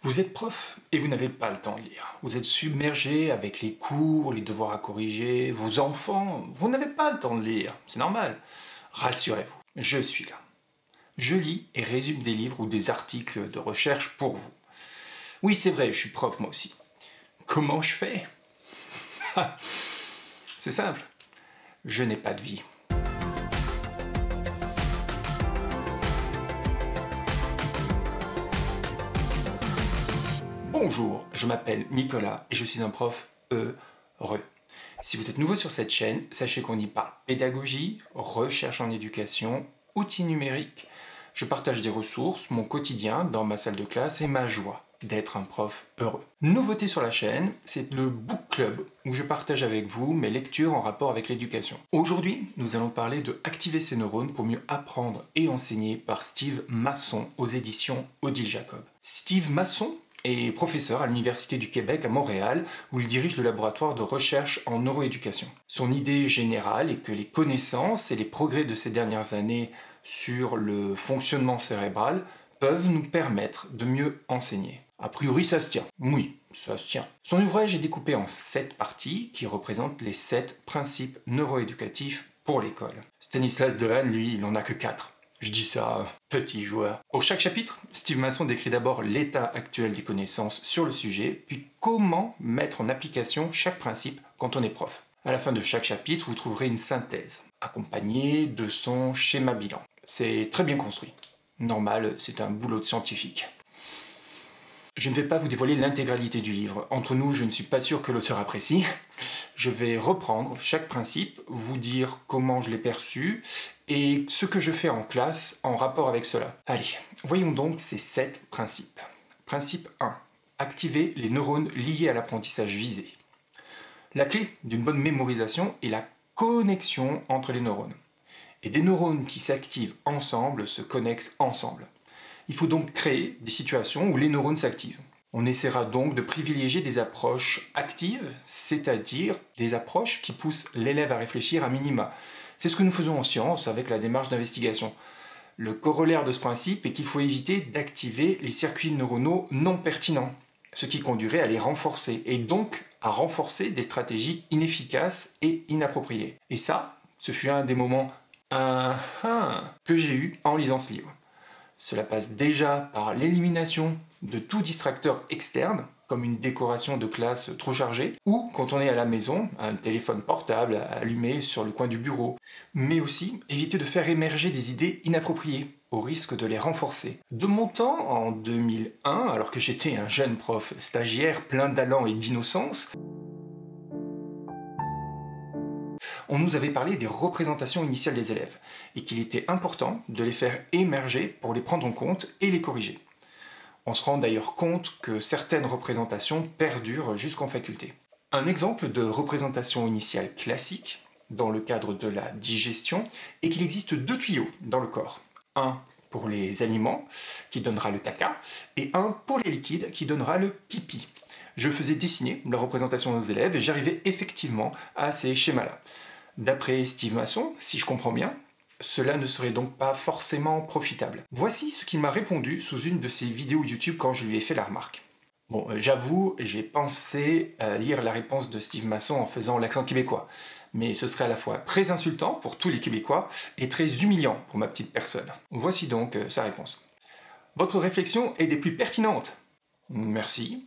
Vous êtes prof et vous n'avez pas le temps de lire. Vous êtes submergé avec les cours, les devoirs à corriger, vos enfants. Vous n'avez pas le temps de lire, c'est normal. Rassurez-vous, je suis là. Je lis et résume des livres ou des articles de recherche pour vous. Oui, c'est vrai, je suis prof moi aussi. Comment je fais? C'est simple, je n'ai pas de vie. Bonjour, je m'appelle Nicolas et je suis un prof heureux. Si vous êtes nouveau sur cette chaîne, sachez qu'on y parle pédagogie, recherche en éducation, outils numériques. Je partage des ressources, mon quotidien dans ma salle de classe et ma joie d'être un prof heureux. Nouveauté sur la chaîne, c'est le Book Club où je partage avec vous mes lectures en rapport avec l'éducation. Aujourd'hui, nous allons parler de Activer ses neurones pour mieux apprendre et enseigner par Steve Masson aux éditions Odile Jacob. Steve Masson est professeur à l'Université du Québec à Montréal, où il dirige le laboratoire de recherche en neuroéducation. Son idée générale est que les connaissances et les progrès de ces dernières années sur le fonctionnement cérébral peuvent nous permettre de mieux enseigner. A priori, ça se tient. Oui, ça se tient. Son ouvrage est découpé en 7 parties qui représentent les 7 principes neuroéducatifs pour l'école. Stanislas Dehaene, lui, il n'en a que 4. Je dis ça, petit joueur. Pour chaque chapitre, Steve Masson décrit d'abord l'état actuel des connaissances sur le sujet, puis comment mettre en application chaque principe quand on est prof. À la fin de chaque chapitre, vous trouverez une synthèse, accompagnée de son schéma bilan. C'est très bien construit. Normal, c'est un boulot de scientifique. Je ne vais pas vous dévoiler l'intégralité du livre. Entre nous, je ne suis pas sûr que l'auteur apprécie. Je vais reprendre chaque principe, vous dire comment je l'ai perçu et ce que je fais en classe en rapport avec cela. Allez, voyons donc ces 7 principes. Principe 1. Activer les neurones liés à l'apprentissage visé. La clé d'une bonne mémorisation est la connexion entre les neurones. Et des neurones qui s'activent ensemble se connectent ensemble. Il faut donc créer des situations où les neurones s'activent. On essaiera donc de privilégier des approches actives, c'est-à-dire des approches qui poussent l'élève à réfléchir à minima. C'est ce que nous faisons en sciences avec la démarche d'investigation. Le corollaire de ce principe est qu'il faut éviter d'activer les circuits neuronaux non pertinents, ce qui conduirait à les renforcer, et donc à renforcer des stratégies inefficaces et inappropriées. Et ça, ce fut un des moments que j'ai eu en lisant ce livre. Cela passe déjà par l'élimination de tout distracteur externe, comme une décoration de classe trop chargée, ou quand on est à la maison, un téléphone portable allumé sur le coin du bureau, mais aussi éviter de faire émerger des idées inappropriées, au risque de les renforcer. De mon temps, en 2001, alors que j'étais un jeune prof stagiaire plein d'allant et d'innocence, on nous avait parlé des représentations initiales des élèves, et qu'il était important de les faire émerger pour les prendre en compte et les corriger. On se rend d'ailleurs compte que certaines représentations perdurent jusqu'en faculté. Un exemple de représentation initiale classique, dans le cadre de la digestion, est qu'il existe 2 tuyaux dans le corps. Un pour les aliments, qui donnera le caca, et un pour les liquides, qui donnera le pipi. Je faisais dessiner la représentation aux élèves et j'arrivais effectivement à ces schémas-là. D'après Steve Masson, si je comprends bien, cela ne serait donc pas forcément profitable. Voici ce qu'il m'a répondu sous une de ses vidéos YouTube quand je lui ai fait la remarque. Bon, j'avoue, j'ai pensé lire la réponse de Steve Masson en faisant l'accent québécois, mais ce serait à la fois très insultant pour tous les Québécois et très humiliant pour ma petite personne. Voici donc sa réponse. Votre réflexion est des plus pertinentes. Merci.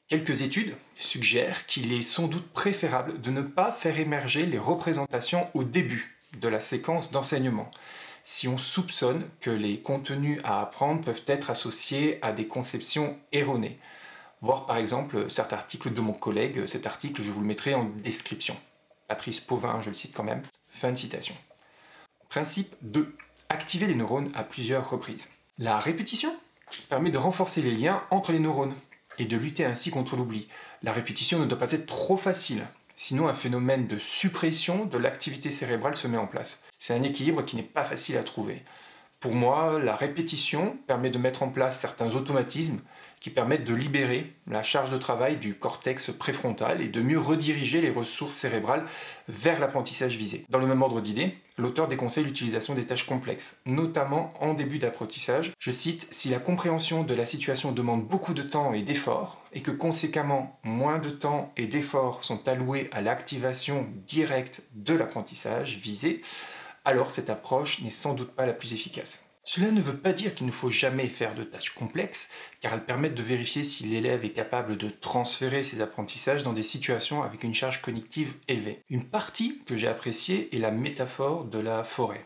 Quelques études suggèrent qu'il est sans doute préférable de ne pas faire émerger les représentations au début de la séquence d'enseignement, si on soupçonne que les contenus à apprendre peuvent être associés à des conceptions erronées. Voir par exemple cet article de mon collègue, cet article je vous le mettrai en description. Patrice Pauvin, je le cite quand même. Fin de citation. Principe 2. Activer les neurones à plusieurs reprises. La répétition permet de renforcer les liens entre les neurones et de lutter ainsi contre l'oubli. La répétition ne doit pas être trop facile, sinon un phénomène de suppression de l'activité cérébrale se met en place. C'est un équilibre qui n'est pas facile à trouver. Pour moi, la répétition permet de mettre en place certains automatismes qui permettent de libérer la charge de travail du cortex préfrontal et de mieux rediriger les ressources cérébrales vers l'apprentissage visé. Dans le même ordre d'idées, l'auteur déconseille l'utilisation des tâches complexes, notamment en début d'apprentissage. Je cite, « Si la compréhension de la situation demande beaucoup de temps et d'efforts, et que conséquemment moins de temps et d'efforts sont alloués à l'activation directe de l'apprentissage visé, alors cette approche n'est sans doute pas la plus efficace. » Cela ne veut pas dire qu'il ne faut jamais faire de tâches complexes, car elles permettent de vérifier si l'élève est capable de transférer ses apprentissages dans des situations avec une charge cognitive élevée. Une partie que j'ai appréciée est la métaphore de la forêt.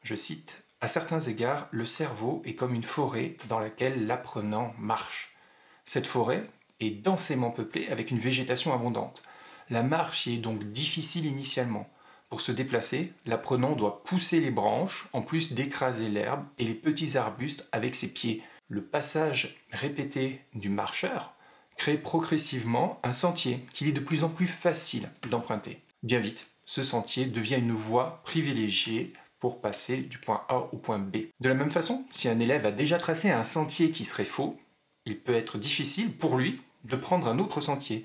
Je cite, « À certains égards, le cerveau est comme une forêt dans laquelle l'apprenant marche. Cette forêt est densément peuplée avec une végétation abondante. La marche y est donc difficile initialement. Pour se déplacer, l'apprenant doit pousser les branches, en plus d'écraser l'herbe et les petits arbustes avec ses pieds. Le passage répété du marcheur crée progressivement un sentier qu'il est de plus en plus facile d'emprunter. Bien vite, ce sentier devient une voie privilégiée pour passer du point A au point B. De la même façon, si un élève a déjà tracé un sentier qui serait faux, il peut être difficile pour lui de prendre un autre sentier.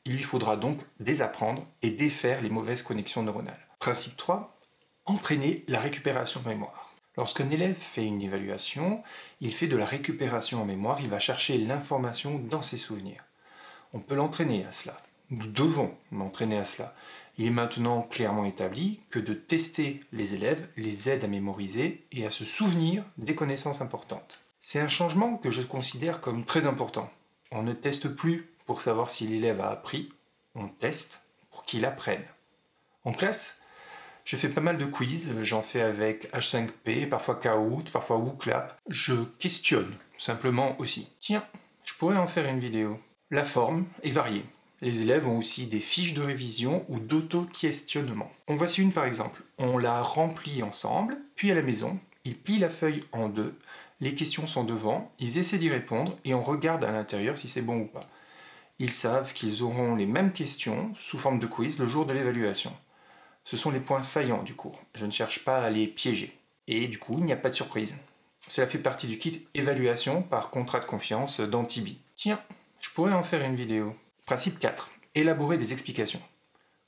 Il lui faudra donc désapprendre et défaire les mauvaises connexions neuronales. Principe 3. Entraîner la récupération en mémoire. Lorsqu'un élève fait une évaluation, il fait de la récupération en mémoire, il va chercher l'information dans ses souvenirs. On peut l'entraîner à cela. Nous devons l'entraîner à cela. Il est maintenant clairement établi que de tester les élèves les aide à mémoriser et à se souvenir des connaissances importantes. C'est un changement que je considère comme très important. On ne teste plus pour savoir si l'élève a appris, on teste pour qu'il apprenne. En classe, je fais pas mal de quiz, j'en fais avec H5P, parfois Kahoot, parfois WooClap. Je questionne simplement aussi. Tiens, je pourrais en faire une vidéo. La forme est variée. Les élèves ont aussi des fiches de révision ou d'auto-questionnement. En voici une par exemple. On la remplit ensemble, puis à la maison, ils plient la feuille en deux, les questions sont devant, ils essaient d'y répondre et on regarde à l'intérieur si c'est bon ou pas. Ils savent qu'ils auront les mêmes questions sous forme de quiz le jour de l'évaluation. Ce sont les points saillants du cours. Je ne cherche pas à les piéger. Et du coup, il n'y a pas de surprise. Cela fait partie du kit évaluation par contrat de confiance d'Antibi. Tiens, je pourrais en faire une vidéo. Principe 4. Élaborer des explications.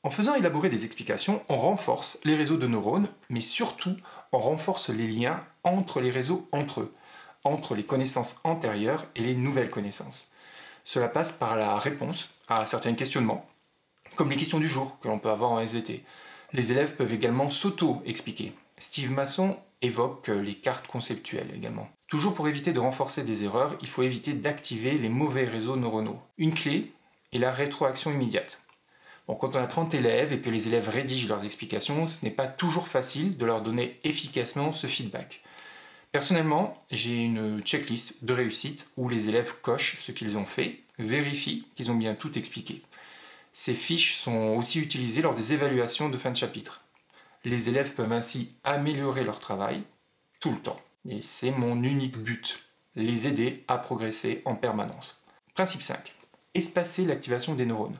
En faisant élaborer des explications, on renforce les réseaux de neurones, mais surtout, on renforce les liens entre les réseaux entre eux, entre les connaissances antérieures et les nouvelles connaissances. Cela passe par la réponse à certains questionnements, comme les questions du jour que l'on peut avoir en SVT. Les élèves peuvent également s'auto-expliquer. Steve Masson évoque les cartes conceptuelles également. Toujours pour éviter de renforcer des erreurs, il faut éviter d'activer les mauvais réseaux neuronaux. Une clé est la rétroaction immédiate. Bon, quand on a 30 élèves et que les élèves rédigent leurs explications, ce n'est pas toujours facile de leur donner efficacement ce feedback. Personnellement, j'ai une checklist de réussite où les élèves cochent ce qu'ils ont fait, vérifient qu'ils ont bien tout expliqué. Ces fiches sont aussi utilisées lors des évaluations de fin de chapitre. Les élèves peuvent ainsi améliorer leur travail tout le temps. Et c'est mon unique but, les aider à progresser en permanence. Principe 5. Espacer l'activation des neurones.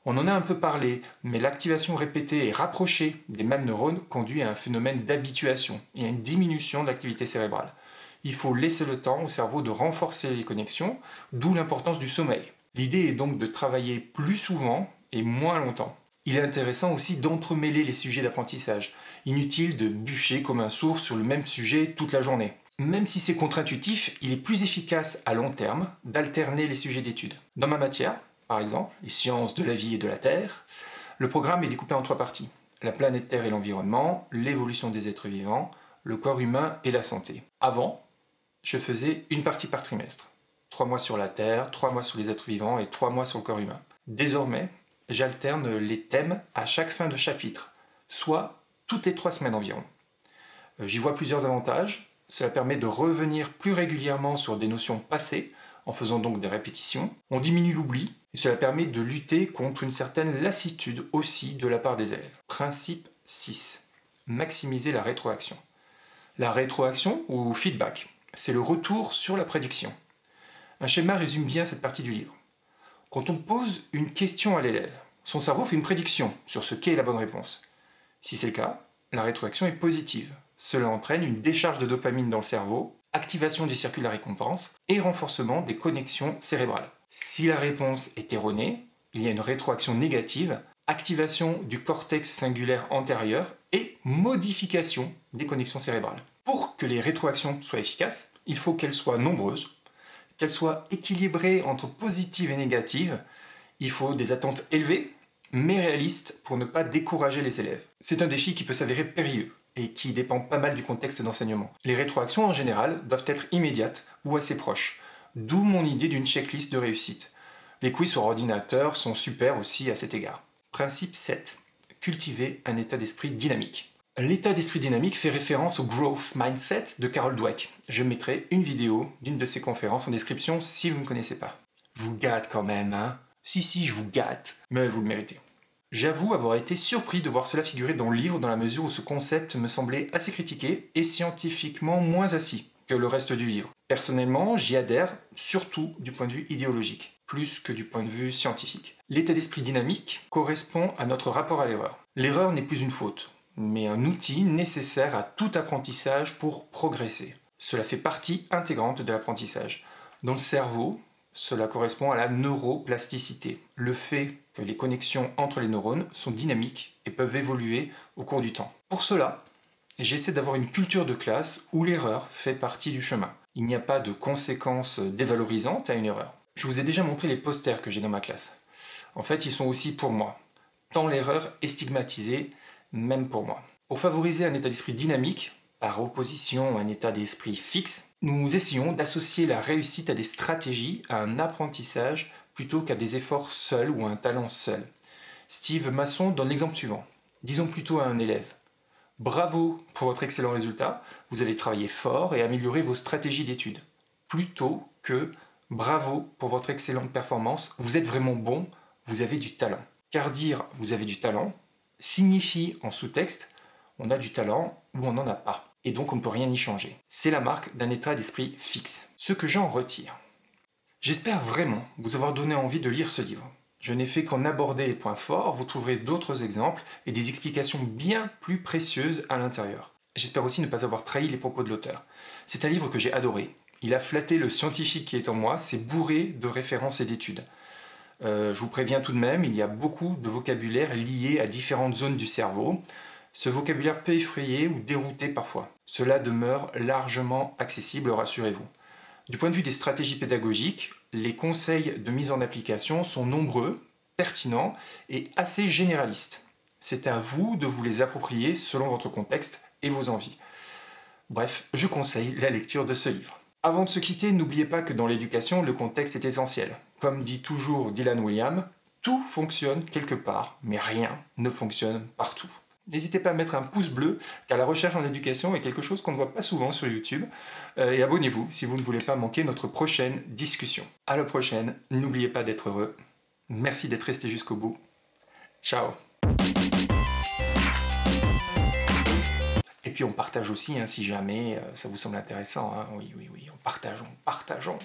On en a un peu parlé, mais l'activation répétée et rapprochée des mêmes neurones conduit à un phénomène d'habituation et à une diminution de l'activité cérébrale. Il faut laisser le temps au cerveau de renforcer les connexions, d'où l'importance du sommeil. L'idée est donc de travailler plus souvent et moins longtemps. Il est intéressant aussi d'entremêler les sujets d'apprentissage. Inutile de bûcher comme un sourd sur le même sujet toute la journée. Même si c'est contre-intuitif, il est plus efficace à long terme d'alterner les sujets d'études. Dans ma matière, par exemple, les sciences de la vie et de la Terre, le programme est découpé en 3 parties. La planète Terre et l'environnement, l'évolution des êtres vivants, le corps humain et la santé. Avant, je faisais une partie par trimestre. 3 mois sur la Terre, 3 mois sur les êtres vivants et 3 mois sur le corps humain. Désormais, j'alterne les thèmes à chaque fin de chapitre, soit toutes les 3 semaines environ. J'y vois plusieurs avantages. Cela permet de revenir plus régulièrement sur des notions passées, en faisant donc des répétitions. On diminue l'oubli, et cela permet de lutter contre une certaine lassitude aussi de la part des élèves. Principe 6. Maximiser la rétroaction. La rétroaction, ou feedback, c'est le retour sur la prédiction. Un schéma résume bien cette partie du livre. Quand on pose une question à l'élève, son cerveau fait une prédiction sur ce qu'est la bonne réponse. Si c'est le cas, la rétroaction est positive. Cela entraîne une décharge de dopamine dans le cerveau activation du circuit de la récompense et renforcement des connexions cérébrales. Si la réponse est erronée, il y a une rétroaction négative, activation du cortex singulaire antérieur et modification des connexions cérébrales. Pour que les rétroactions soient efficaces, il faut qu'elles soient nombreuses, qu'elles soient équilibrées entre positives et négatives. Il faut des attentes élevées, mais réalistes pour ne pas décourager les élèves. C'est un défi qui peut s'avérer périlleux et qui dépend pas mal du contexte d'enseignement. Les rétroactions en général doivent être immédiates ou assez proches, d'où mon idée d'une checklist de réussite. Les quiz sur ordinateur sont super aussi à cet égard. Principe 7. Cultiver un état d'esprit dynamique. L'état d'esprit dynamique fait référence au Growth Mindset de Carol Dweck. Je mettrai une vidéo d'une de ses conférences en description si vous ne connaissez pas. Je vous gâte quand même, hein? Si, je vous gâte, mais vous le méritez. J'avoue avoir été surpris de voir cela figurer dans le livre dans la mesure où ce concept me semblait assez critiqué et scientifiquement moins assis que le reste du livre. Personnellement, j'y adhère surtout du point de vue idéologique, plus que du point de vue scientifique. L'état d'esprit dynamique correspond à notre rapport à l'erreur. L'erreur n'est plus une faute, mais un outil nécessaire à tout apprentissage pour progresser. Cela fait partie intégrante de l'apprentissage. Dans le cerveau, cela correspond à la neuroplasticité, le fait que les connexions entre les neurones sont dynamiques et peuvent évoluer au cours du temps. Pour cela, j'essaie d'avoir une culture de classe où l'erreur fait partie du chemin. Il n'y a pas de conséquences dévalorisantes à une erreur. Je vous ai déjà montré les posters que j'ai dans ma classe. En fait, ils sont aussi pour moi. Tant l'erreur est stigmatisée, même pour moi. Pour favoriser un état d'esprit dynamique, par opposition à un état d'esprit fixe, nous essayons d'associer la réussite à des stratégies, à un apprentissage, plutôt qu'à des efforts seuls ou à un talent seul. Steve Masson donne l'exemple suivant. Disons plutôt à un élève. Bravo pour votre excellent résultat, vous avez travaillé fort et amélioré vos stratégies d'études. Plutôt que bravo pour votre excellente performance, vous êtes vraiment bon, vous avez du talent. Car dire vous avez du talent signifie en sous-texte on a du talent ou on n'en a pas. Et donc on ne peut rien y changer. C'est la marque d'un état d'esprit fixe. Ce que j'en retire. J'espère vraiment vous avoir donné envie de lire ce livre. Je n'ai fait qu'en aborder les points forts, vous trouverez d'autres exemples et des explications bien plus précieuses à l'intérieur. J'espère aussi ne pas avoir trahi les propos de l'auteur. C'est un livre que j'ai adoré. Il a flatté le scientifique qui est en moi, c'est bourré de références et d'études. Je vous préviens tout de même, il y a beaucoup de vocabulaire lié à différentes zones du cerveau. Ce vocabulaire peut effrayer ou dérouter parfois. Cela demeure largement accessible, rassurez-vous. Du point de vue des stratégies pédagogiques, les conseils de mise en application sont nombreux, pertinents et assez généralistes. C'est à vous de vous les approprier selon votre contexte et vos envies. Bref, je conseille la lecture de ce livre. Avant de se quitter, n'oubliez pas que dans l'éducation, le contexte est essentiel. Comme dit toujours Dylan Williams, tout fonctionne quelque part, mais rien ne fonctionne partout. N'hésitez pas à mettre un pouce bleu, car la recherche en éducation est quelque chose qu'on ne voit pas souvent sur YouTube. Et abonnez-vous si vous ne voulez pas manquer notre prochaine discussion. À la prochaine, n'oubliez pas d'être heureux. Merci d'être resté jusqu'au bout. Ciao. Et puis on partage aussi, hein, si jamais ça vous semble intéressant. Hein. Oui, partageons.